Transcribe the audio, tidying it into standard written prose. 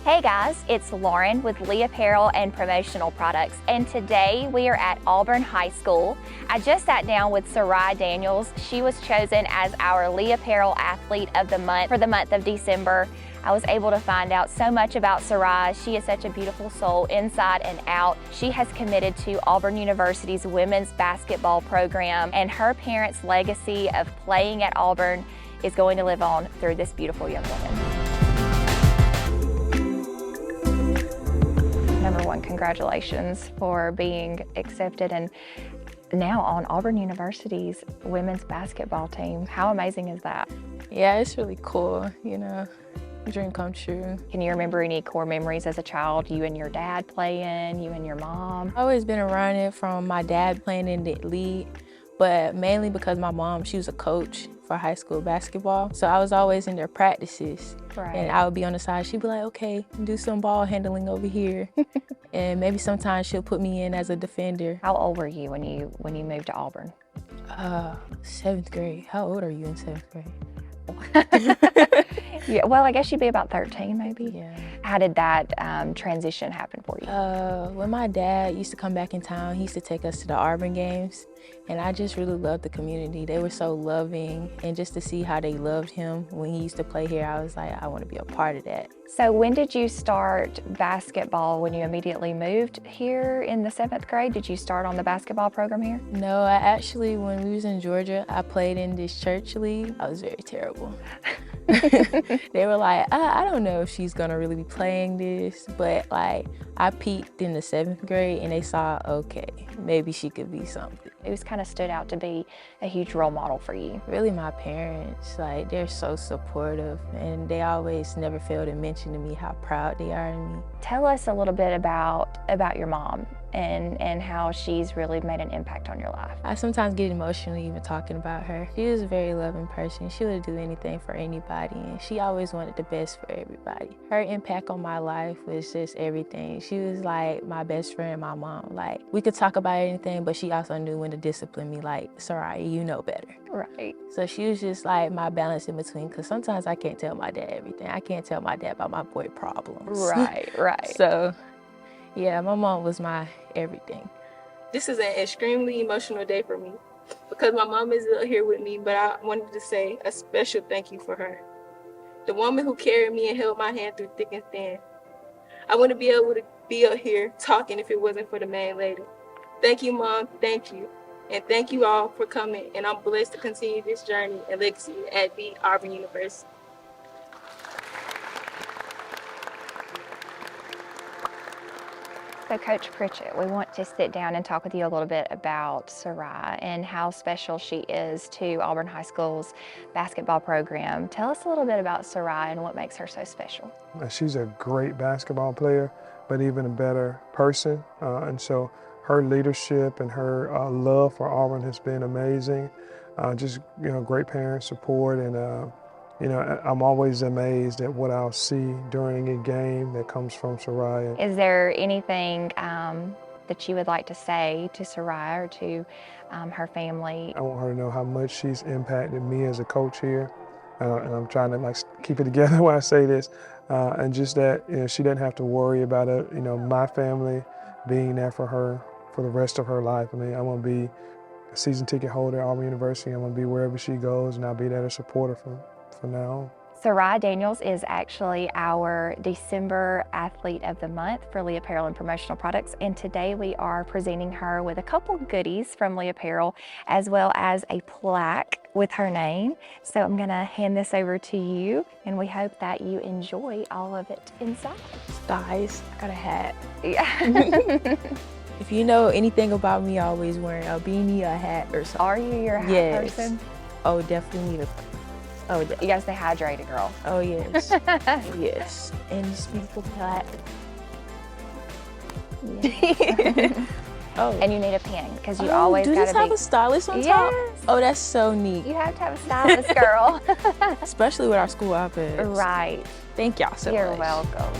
Hey guys, it's Lauren with Lee Apparel and Promotional Products, and today we are at Auburn High School. I just sat down with Syriah Daniels. She was chosen as our Lee Apparel Athlete of the Month for the month of December. I was able to find out so much about Syriah. She is such a beautiful soul inside and out. She has committed to Auburn University's women's basketball program, and her parents' legacy of playing at Auburn is going to live on through this beautiful young woman. Number one, congratulations for being accepted and now on Auburn University's women's basketball team. How amazing is that? Yeah, it's really cool, you know, dream come true. Can you remember any core memories as a child, you and your dad playing, you and your mom? I've always been around it from my dad playing in the league, but mainly because my mom, she was a coach for high school basketball. So I was always in their practices. Right. And I would be on the side. She'd be like, okay, do some ball handling over here. And maybe sometimes she'll put me in as a defender. How old were you when you moved to Auburn? 7th grade. How old are you in 7th grade? Yeah, well, I guess you'd be about 13 maybe. Yeah. How did that transition happen for you? When my dad used to come back in town, he used to take us to the Auburn games. And I just really loved the community. They were so loving, and just to see how they loved him when he used to play here, I was like, I want to be a part of that. So when did you start basketball? When you immediately moved here in the 7th grade? Did you start on the basketball program here? No, I actually, when we was in Georgia, I played in this church league. I was very terrible. They were like, I don't know if she's gonna really be playing this, but like I peaked in the 7th grade and they saw, okay, maybe she could be something. Who's kind of stood out to be a huge role model for you? Really my parents, like they're so supportive and they always never fail to mention to me how proud they are of me. Tell us a little bit about your mom and how she's really made an impact on your life. I sometimes get emotional even talking about her. She was a very loving person. She would do anything for anybody, and she always wanted the best for everybody. Her impact on my life was just everything. She was like my best friend, my mom. Like, we could talk about anything, but she also knew when to discipline me, like, Syriah, you know better. Right. So she was just like my balance in between, because sometimes I can't tell my dad everything. I can't tell my dad about my boy problems. Right, right. So, yeah, my mom was my everything. This is an extremely emotional day for me because my mom is here with me, but I wanted to say a special thank you for her. The woman who carried me and held my hand through thick and thin. I wouldn't be able to be up here talking if it wasn't for the main lady. Thank you, Mom. Thank you. And thank you all for coming. And I'm blessed to continue this journey and legacy at the Auburn University. So Coach Pritchett, we want to sit down and talk with you a little bit about Syriah and how special she is to Auburn High School's basketball program. Tell us a little bit about Syriah and what makes her so special. She's a great basketball player, but even a better person. And so her leadership and her love for Auburn has been amazing. Just, you know, great parent support, and you know, I'm always amazed at what I'll see during a game that comes from Syriah. Is there anything that you would like to say to Syriah or to her family? I want her to know how much she's impacted me as a coach here. And I'm trying to like keep it together when I say this. And just that, you know, she doesn't have to worry about it, you know, my family being there for her for the rest of her life. I mean, I'm gonna be a season ticket holder at Auburn University. I'm gonna be wherever she goes, and I'll be there to support her from now on. Syriah Daniels is actually our December Athlete of the Month for Lee Apparel and Promotional Products, and today we are presenting her with a couple goodies from Lee Apparel, as well as a plaque with her name. So I'm gonna hand this over to you, and we hope that you enjoy all of it inside. Guys, I got a hat. Yeah. If you know anything about me, I always wearing a beanie, a hat, or something. Are you your hat person? Oh, definitely need a. Oh, You gotta stay hydrated, girl. oh yes, yes. And this beautiful plaque. Yeah. Oh, And you need a pen, because you always do gotta this have be. a stylist on top? Yes. Oh, that's so neat. You have to have a stylist, girl. Especially with our school iPads. Right. Thank y'all so much. You're welcome.